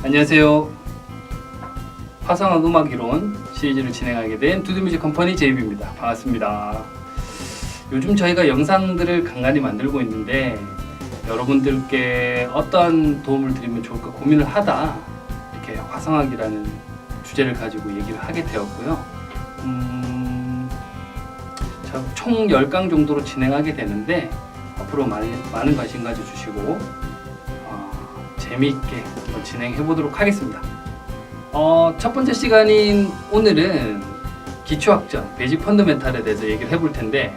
안녕하세요. 화성학 음악이론 시리즈를 진행하게 된 두드뮤직 컴퍼니 제이비입니다. 반갑습니다. 요즘 저희가 영상들을 간간히 만들고 있는데 여러분들께 어떤 도움을 드리면 좋을까 고민을 하다 이렇게 화성학이라는 주제를 가지고 얘기를 하게 되었고요. 총 10강 정도로 진행하게 되는데 앞으로 많은 관심 가져주시고 재미있게 한번 진행해 보도록 하겠습니다. 첫 번째 시간인 오늘은 기초학전, 베이직 펀더멘탈에 대해서 얘기를 해볼 텐데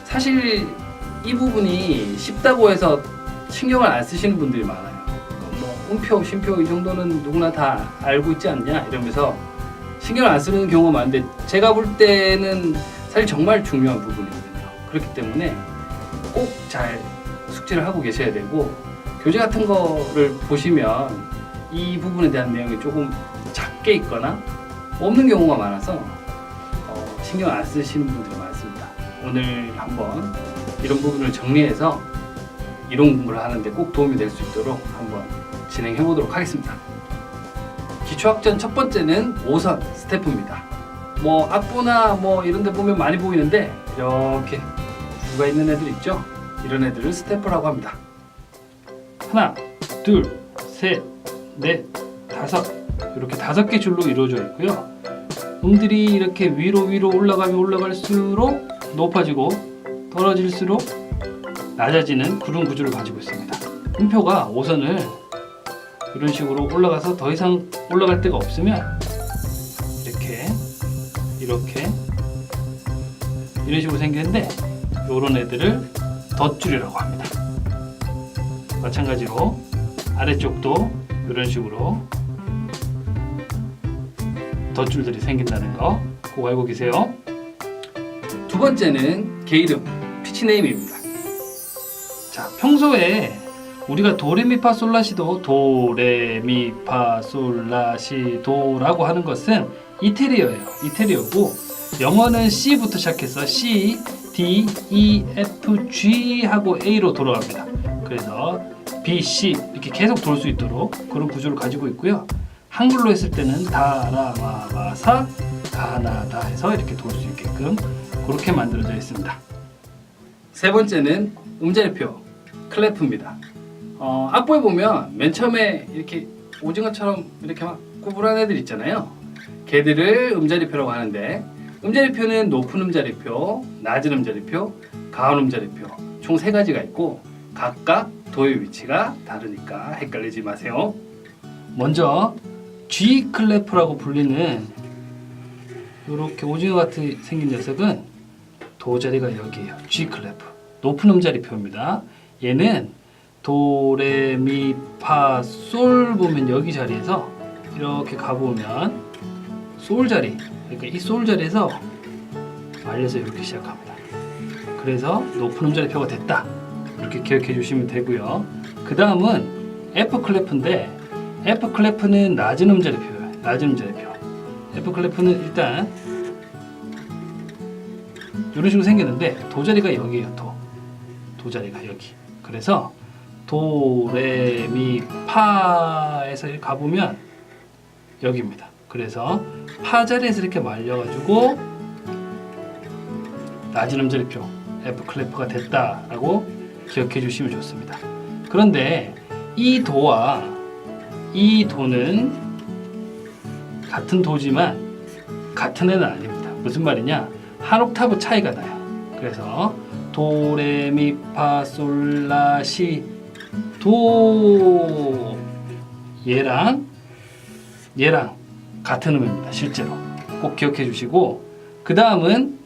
사실 이 부분이 쉽다고 해서 신경을 안 쓰시는 분들이 많아요. 뭐 음표, 쉼표 이 정도는 누구나 다 알고 있지 않냐 이러면서 신경을 안 쓰는 경우가 많은데 제가 볼 때는 사실 정말 중요한 부분이거든요. 그렇기 때문에 꼭 잘 숙지를 하고 계셔야 되고 교재 같은 거를 보시면 이 부분에 대한 내용이 조금 작게 있거나 없는 경우가 많아서 신경 안 쓰시는 분들이 많습니다. 오늘 한번 이런 부분을 정리해서 이론 공부를 하는데 꼭 도움이 될 수 있도록 한번 진행해 보도록 하겠습니다. 기초학전 첫 번째는 5선 스태프입니다. 뭐 악보나 뭐 이런 데 보면 많이 보이는데 이렇게 줄가 있는 애들 있죠? 이런 애들을 스태프라고 합니다. 하나, 둘, 셋, 넷, 다섯 이렇게 5개 줄로 이루어져 있고요. 음들이 이렇게 위로 올라가면 올라갈수록 높아지고 떨어질수록 낮아지는 그런 구조를 가지고 있습니다. 음표가 5선을 이런 식으로 올라가서 더 이상 올라갈 데가 없으면 이렇게 이런 식으로 생기는데 이런 애들을 덧줄이라고 합니다. 마찬가지로 아래쪽도 이런 식으로 덧줄들이 생긴다는 거 꼭 알고 계세요. 두 번째는 게이름, 피치네임입니다. 자, 평소에 우리가 도레미파솔라시도 도레미파솔라시도라고 하는 것은 이태리어예요. 이태리어고 영어는 C부터 시작해서 C, D, E, F, G 하고 A로 돌아갑니다. 그래서 B, C 이렇게 계속 돌 수 있도록 그런 구조를 가지고 있고요. 한글로 했을 때는 다라마마사 가나다 해서 이렇게 돌 수 있게끔 그렇게 만들어져 있습니다. 세 번째는 음자리표 클래프입니다. 악보에 보면 맨 처음에 이렇게 오징어처럼 이렇게 막 구부란 애들 있잖아요. 걔들을 음자리표라고 하는데 음자리표는 높은 음자리표, 낮은 음자리표, 가운 음자리표 총 3가지가 있고 각각 도의 위치가 다르니까 헷갈리지 마세요. 먼저 G 클래프라고 불리는 이렇게 오징어 같이 생긴 녀석은 도 자리가 여기에요. G 클래프 높은 음자리표입니다. 얘는 도, 레, 미, 파, 솔 보면 여기 자리에서 이렇게 가보면 솔 자리, 그러니까 이 솔 자리에서 말려서 이렇게 시작합니다. 그래서 높은 음자리표가 됐다. 이렇게 기억해 주시면 되고요. 그 다음은 F 클래프인데 F 클래프는 낮은 음자리표예요. 낮은 음자리표. F 클래프는 일단 이런 식으로 생겼는데 도 자리가 여기에요. 도 자리가 여기. 그래서 도, 레, 미, 파에서 가보면 여기입니다. 그래서 파 자리에서 이렇게 말려가지고 낮은 음자리표 F 클래프가 됐다라고 기억해 주시면 좋습니다. 그런데 이 도와 이 도는 같은 도지만 같은 애는 아닙니다. 무슨 말이냐? 한 옥타브 차이가 나요. 그래서 도, 레, 미, 파, 솔, 라, 시, 도 얘랑 같은 음입니다. 실제로 꼭 기억해 주시고 그 다음은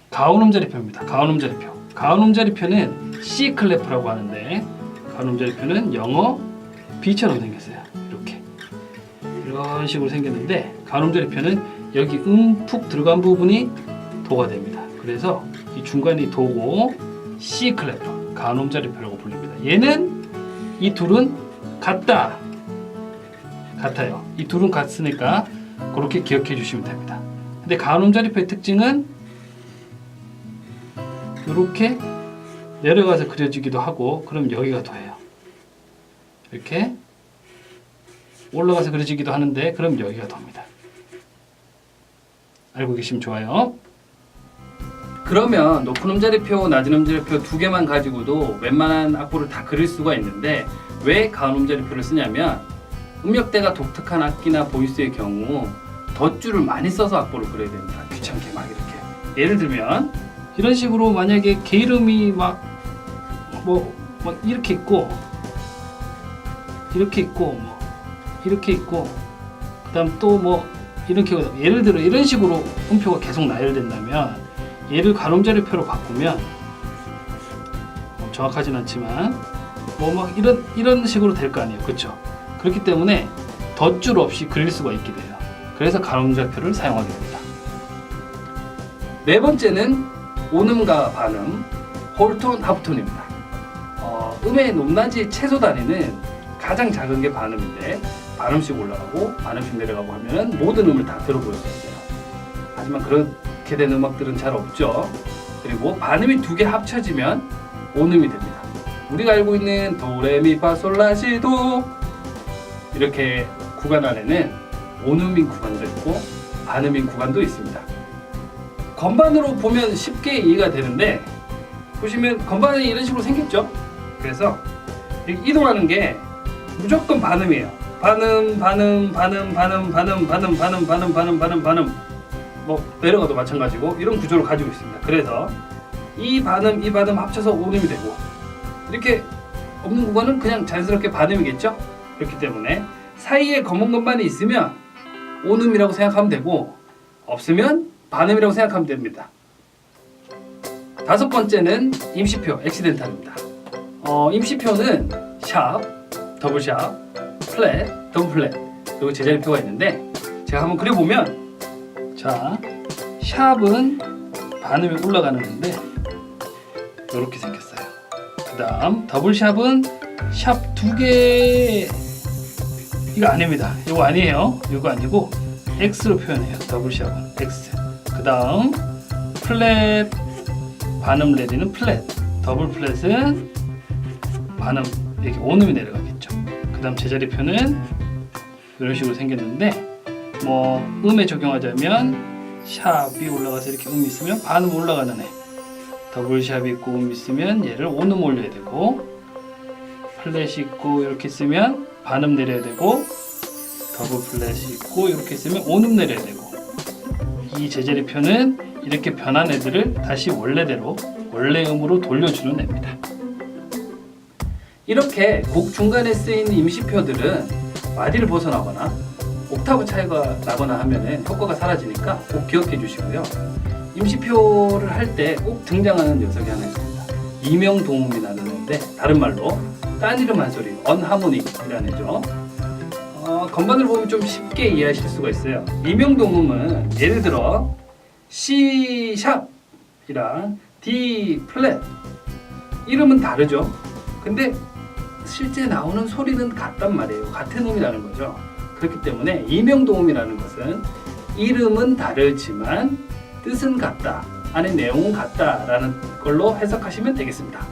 가운 음자리표입니다. 가운 음자리표. 가운 음자리표는 C 클래프라고 하는데 가운 음자리표는 영어 B처럼 생겼어요. 이런 식으로 생겼는데 가운 음자리표는 여기 푹 들어간 부분이 도가 됩니다. 그래서 이 중간이 도고 C 클래프 가운 음자리표라고 불립니다. 얘는 이 둘은 같아요. 이 둘은 같으니까 그렇게 기억해 주시면 됩니다. 근데 가운 음자리표의 특징은 이렇게 내려가서 그려지기도 하고 그럼 여기가 도예요. 이렇게 올라가서 그려지기도 하는데 그럼 여기가 돕니다. 알고 계시면 좋아요. 그러면 높은 음자리표, 낮은 음자리표 두 개만 가지고도 웬만한 악보를 다 그릴 수가 있는데 왜 가운 음자리표를 쓰냐면 음역대가 독특한 악기나 보이스의 경우 덧줄을 많이 써서 악보를 그려야 됩니다. 귀찮게 막 이렇게. 예를 들면 이런 식으로 만약에 개 이름이 막 이렇게 있고 이렇게 있고 뭐 이렇게 있고 그다음 또 뭐 이렇게 예를 들어 이런 식으로 음표가 계속 나열된다면 얘를 가름자리표로 바꾸면 정확하진 않지만 뭐 막 이런 식으로 될 거 아니에요, 그렇죠? 그렇기 때문에 덧줄 없이 그릴 수가 있게 돼요. 그래서 가름자리표를 사용하게 됩니다. 네 번째는 온음과 반음, 홀톤, 하프톤입니다. 음의 높낮이 최소 단위는 가장 작은 게 반음인데 반음씩 올라가고 반음씩 내려가고 하면 모든 음을 다 들어볼 수 있어요. 하지만 그렇게 된 음악들은 잘 없죠. 그리고 반음이 두 개 합쳐지면 온음이 됩니다. 우리가 알고 있는 도레미파솔라시도 이렇게 구간 안에는 온음인 구간도 있고 반음인 구간도 있습니다. 건반으로 보면 쉽게 이해가 되는데 보시면 건반이 이런 식으로 생겼죠. 그래서 이동하는 게 무조건 반음이에요. 반음 뭐 내려가도 마찬가지고 이런 구조를 가지고 있습니다. 그래서 이 반음 합쳐서 온음이 되고 이렇게 없는 구간은 그냥 자연스럽게 반음이겠죠. 그렇기 때문에 사이에 검은 건반이 있으면 온음이라고 생각하면 되고 없으면 반음이라고 생각하면 됩니다. 다섯 번째는 임시표, 액시덴탈입니다. 임시표는 샵, 더블샵, 플랫, 더블 플랫 그리고 제자리표가 있는데 제가 한번 그려보면 자, 샵은 반음이 올라가는 건데 이렇게 생겼어요. 그 다음 더블샵은 샵 두 개 이거 아닙니다. 이거 아니에요. 이거 아니고 X로 표현해요. 더블샵은 X. 그 다음 플랫 반음 내리는 플랫, 더블 플랫은 반음 이렇게 온음이 내려가겠죠. 그 다음 제자리표는 이런 식으로 생겼는데 뭐 음에 적용하자면 샵이 올라가서 이렇게 음이 있으면 반음 올라가는 애, 더블 샵이 있고 음 있으면 얘를 온음 올려야 되고 플랫이 있고 이렇게 있으면 반음 내려야 되고 더블 플랫이 있고 이렇게 있으면 온음 내려야 되고 이 제자리표는 이렇게 변한 애들을 다시 원래대로 원래 음으로 돌려주는 애입니다. 이렇게 곡 중간에 쓰인 임시표들은 마디를 벗어나거나 옥타브 차이가 나거나 하면 효과가 사라지니까 꼭 기억해 주시고요. 임시표를 할 때 꼭 등장하는 녀석이 하나 있습니다. 이명동음이라는 애인데 다른 말로 딴 이름 한 소리, 언하모닉이라는 애죠. 건반을 보면 좀 쉽게 이해하실 수가 있어요. 이명동음은 예를 들어 C 샵이랑 D 플랫 이름은 다르죠. 근데 실제 나오는 소리는 같단 말이에요. 같은 음이라는 거죠. 그렇기 때문에 이명동음이라는 것은 이름은 다르지만 뜻은 같다, 안에 내용은 같다라는 걸로 해석하시면 되겠습니다.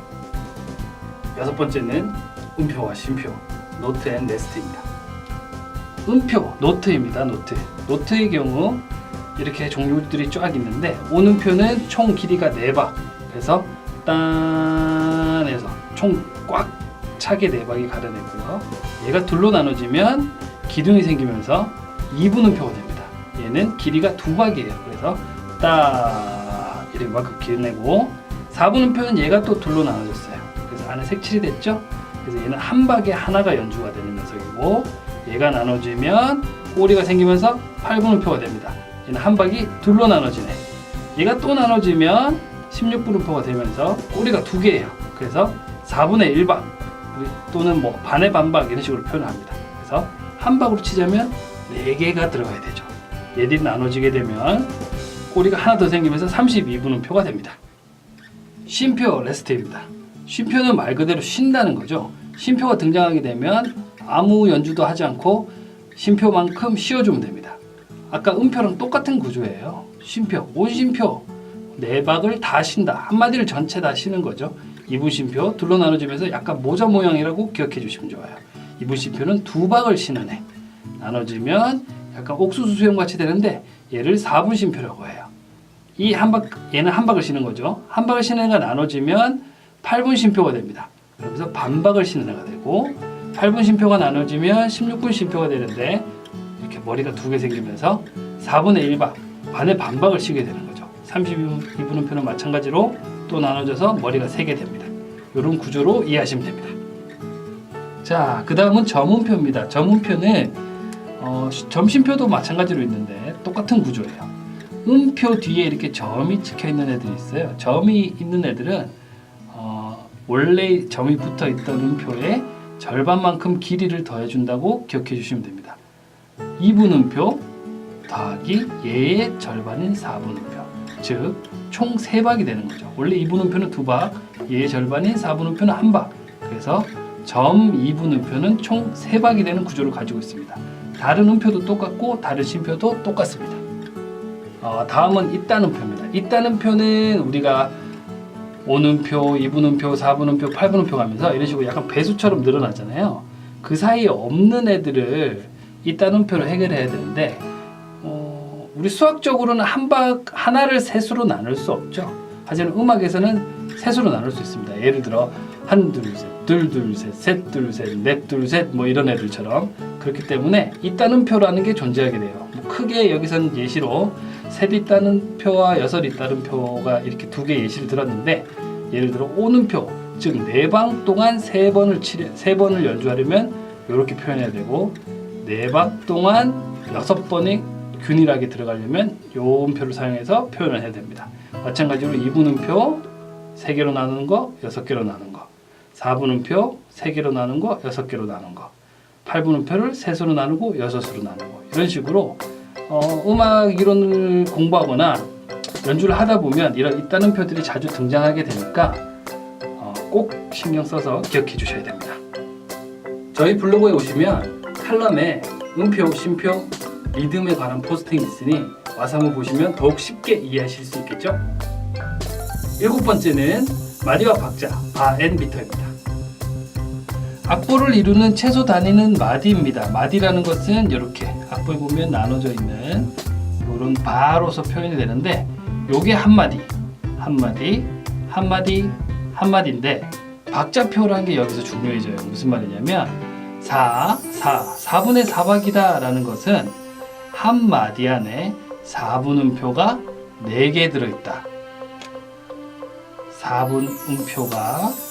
여섯 번째는 음표와 쉼표, 노트 앤 레스트입니다. 음표, 노트입니다. 노트의 경우 이렇게 종류들이 쫙 있는데 온음표는 총 길이가 4박, 그래서 딴에서 총 꽉 차게 4박이 가려내고요. 얘가 둘로 나눠지면 기둥이 생기면서 2분음표가 됩니다. 얘는 길이가 2박이에요. 그래서 딱 이만큼 길내고 4분음표는 얘가 또 둘로 나눠졌어요. 그래서 안에 색칠이 됐죠. 그래서 얘는 한 박에 하나가 연주가 되는 녀석이고 얘가 나눠지면 꼬리가 생기면서 8분음표가 됩니다. 얘는 한 박이 둘로 나눠지네. 얘가 또 나눠지면 16분음표가 되면서 꼬리가 2개예요. 그래서 4분의 1박 또는 뭐 반의 반박 이런 식으로 표현을 합니다. 그래서 한 박으로 치자면 4개가 들어가야 되죠. 얘들이 나눠지게 되면 꼬리가 하나 더 생기면서 32분음표가 됩니다. 쉼표, 레스트입니다. 쉼표는 말 그대로 쉰다는 거죠. 쉼표가 등장하게 되면 아무 연주도 하지 않고 쉼표만큼 쉬어주면 됩니다. 아까 음표랑 똑같은 구조예요. 쉼표, 온쉼표 4박을 다 쉰다. 한마디를 전체 다 쉬는 거죠. 2분 쉼표 둘로 나눠지면서 약간 모자 모양이라고 기억해 주시면 좋아요. 2분 쉼표는 2박을 쉬는 애. 나눠지면 약간 옥수수 수염 같이 되는데 얘를 4분 쉼표라고 해요. 얘는 한 박을 쉬는 거죠. 한 박을 쉬는 애가 나눠지면 8분 쉼표가 됩니다. 그래서 반박을 쉬는 애가 되고 8분 쉼표가 나눠지면 16분 쉼표가 되는데 이렇게 머리가 두 개 생기면서 4분의 1박 반의 반박을 쉬게 되는 거죠. 32분음표는 마찬가지로 또 나눠져서 머리가 3개 됩니다. 이런 구조로 이해하시면 됩니다. 자, 그 다음은 점음표입니다. 점음표는 점심표도 마찬가지로 있는데 똑같은 구조예요. 음표 뒤에 이렇게 점이 찍혀 있는 애들이 있어요. 점이 있는 애들은 원래 점이 붙어 있던 음표에 절반만큼 길이를 더해준다고 기억해 주시면 됩니다. 2분음표 더하기 얘의 절반인 4분음표, 즉 총 3박이 되는 거죠. 원래 2분음표는 2박, 얘의 절반인 4분음표는 1박. 그래서 점 2분음표는 총 3박이 되는 구조를 가지고 있습니다. 다른 음표도 똑같고 다른 쉼표도 똑같습니다. 다음은 이따음표입니다. 이따음표는 우리가 5분음표, 2분음표, 4분음표, 8분음표 가면서 이런 식으로 약간 배수처럼 늘어나잖아요. 그 사이에 없는 애들을 이따음표로 해결해야 되는데 우리 수학적으로는 하나를 셋으로 나눌 수 없죠. 하지만 음악에서는 셋으로 나눌 수 있습니다. 예를 들어 1, 2, 셋, 2, 2, 셋, 셋, 2, 셋, 넷, 2, 셋 뭐 이런 애들처럼 그렇기 때문에 이따음표라는 게 존재하게 돼요. 크게 여기서는 예시로 셋 이따음표와 여섯 이따음표가 이렇게 두 개 예시를 들었는데 예를 들어 오음표, 즉 4방 동안 3번을 연주하려면 이렇게 표현해야 되고 4방 동안 6번이 균일하게 들어가려면 요 음표를 사용해서 표현을 해야 됩니다. 마찬가지로 2분음표 3개로 나누는 거, 6개로 나누는 거, 4분음표 3개로 나누는 거, 6개로 나누는 거, 8분음표를 셋으로 나누고 6으로 나누는 거 이런 식으로 음악 이론을 공부하거나 연주를 하다 보면 이런 이따음표들이 자주 등장하게 되니까 꼭 신경 써서 기억해 주셔야 됩니다. 저희 블로그에 오시면 칼럼에 음표, 쉼표, 리듬에 관한 포스팅이 있으니 와서 한번 보시면 더욱 쉽게 이해하실 수 있겠죠? 7번째는 마디와 박자, 바 앤 미터입니다. 악보를 이루는 최소 단위는 마디입니다. 마디라는 것은 이렇게 악보에 보면 나눠져 있는 이런 바로서 표현이 되는데 요게 한마디, 한마디, 한마디, 한마디인데 박자표라는 게 여기서 중요해져요. 무슨 말이냐면 4분의 4박이다 라는 것은 한 마디 안에 4분음표가 4개 들어있다. 4분음표가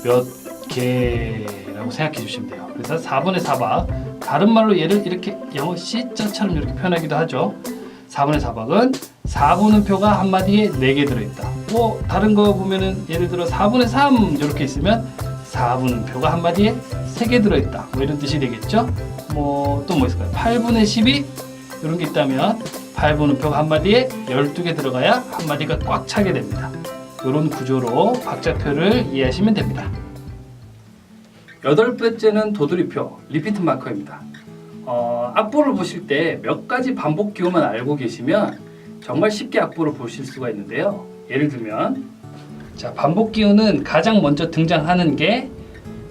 몇 개라고 생각해 주시면 돼요. 그래서 4분의 4박, 다른 말로 얘를 이렇게 영어 C자처럼 이렇게 표현하기도 하죠. 4분의 4박은 4분음표가 한 마디에 4개 들어있다. 뭐 다른 거 보면은 예를 들어 4분의 3 이렇게 있으면 4분음표가 한 마디에 3개 들어있다. 뭐 이런 뜻이 되겠죠. 또 뭐 있을까요? 8분의 12 이런 게 있다면 8분음표가 한 마디에 12개 들어가야 한 마디가 꽉 차게 됩니다. 이런 구조로 박자표를 이해하시면 됩니다. 8번째는 도돌이표, 리피트 마커입니다. 악보를 보실 때 몇 가지 반복 기호만 알고 계시면 정말 쉽게 악보를 보실 수가 있는데요. 예를 들면 자, 반복 기호는 가장 먼저 등장하는 게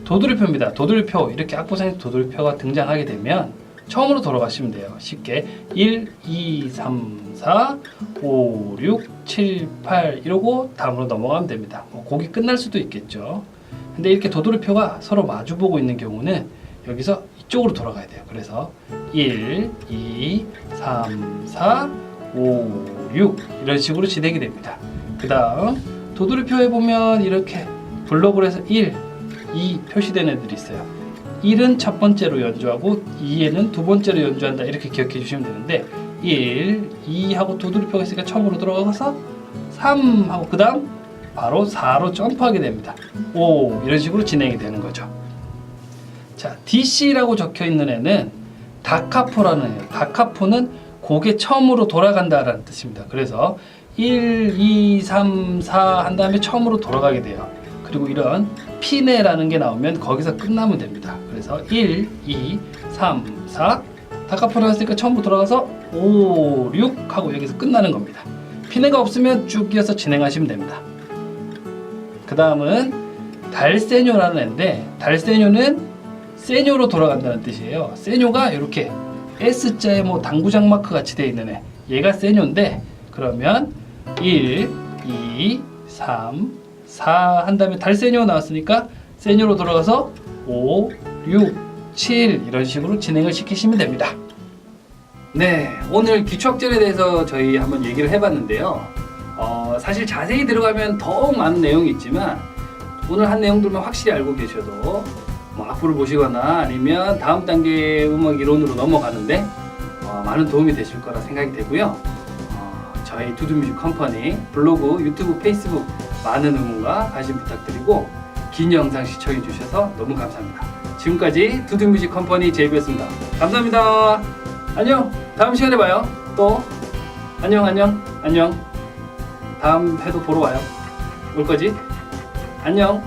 도돌이표입니다. 도돌이표, 이렇게 악보상에 도돌이표가 등장하게 되면 처음으로 돌아가시면 돼요. 쉽게 1, 2, 3, 4, 5, 6, 7, 8 이러고 다음으로 넘어가면 됩니다. 곡이 끝날 수도 있겠죠. 근데 이렇게 도돌이표가 서로 마주보고 있는 경우는 여기서 이쪽으로 돌아가야 돼요. 그래서 1, 2, 3, 4, 5, 6 이런 식으로 진행이 됩니다. 그 다음 도돌이표에 보면 이렇게 블록으로 해서 1, 2 표시된 애들이 있어요. 1은 첫 번째로 연주하고 2에는 두 번째로 연주한다 이렇게 기억해 주시면 되는데 1, 2 하고 도돌이표가 있으니까 처음으로 들어가서 3 하고 그 다음 바로 4로 점프하게 됩니다. 5 이런 식으로 진행이 되는 거죠. 자, DC라고 적혀 있는 애는 다카포라는 애예요. 다카포는 곡에 처음으로 돌아간다라는 뜻입니다. 그래서 1, 2, 3, 4 한 다음에 처음으로 돌아가게 돼요. 그리고 이런 피네라는 게 나오면 거기서 끝나면 됩니다. 그래서 1, 2, 3, 4 다카포를 했으니까 처음부터 돌아가서 5, 6 하고 여기서 끝나는 겁니다. 피네가 없으면 쭉 이어서 진행하시면 됩니다. 그 다음은 달세뇨라는 애인데 달세뇨는 세뇨로 돌아간다는 뜻이에요. 세뇨가 이렇게 S자에 뭐 당구장 마크 같이 되어 있는 애. 얘가 세뇨인데 그러면 1, 2, 3, 4 한 다음에 달세뇨 나왔으니까 세뇨로 돌아가서 5, 6, 7 이런 식으로 진행을 시키시면 됩니다. 네, 오늘 기초학절에 대해서 저희 한번 얘기를 해봤는데요. 사실 자세히 들어가면 더욱 많은 내용이 있지만 오늘 한 내용들만 확실히 알고 계셔도 뭐 악보를 보시거나 아니면 다음 단계 음악 이론으로 넘어가는데 많은 도움이 되실 거라 생각이 되고요. 저희 두두뮤직 컴퍼니 블로그, 유튜브, 페이스북 많은 응원과 관심 부탁드리고 긴 영상 시청해 주셔서 너무 감사합니다. 지금까지 두두뮤직 컴퍼니 제이비였습니다. 감사합니다. 안녕. 다음 시간에 봐요. 또 안녕. 다음 회도 보러 와요. 올 거지? 안녕.